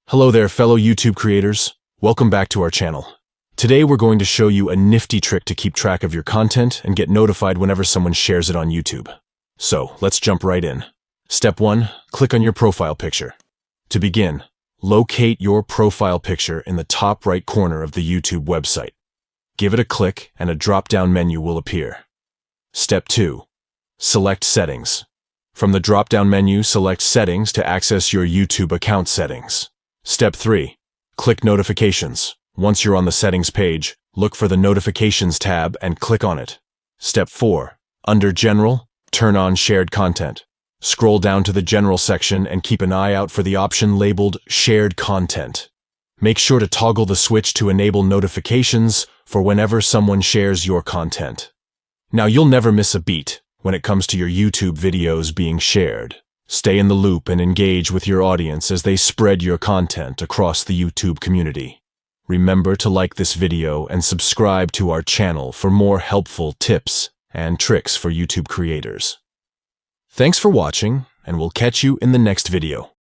Hello there, fellow YouTube creators. Welcome back to our channel. Today we're going to show you a nifty trick to keep track of your content and get notified whenever someone shares it on YouTube. So, let's jump right in. Step 1. Click on your profile picture. To begin, locate your profile picture in the top right corner of the YouTube website. Give it a click and a drop-down menu will appear. Step 2. Select Settings. From the drop-down menu, select Settings to access your YouTube account settings. Step 3. Click Notifications. Once you're on the Settings page, look for the Notifications tab and click on it. Step 4. Under General, turn on Shared Content. Scroll down to the General section and keep an eye out for the option labeled Shared Content. Make sure to toggle the switch to enable notifications for whenever someone shares your content. Now you'll never miss a beat when it comes to your YouTube videos being shared. Stay in the loop and engage with your audience as they spread your content across the YouTube community. Remember to like this video and subscribe to our channel for more helpful tips and tricks for YouTube creators. Thanks for watching, and we'll catch you in the next video.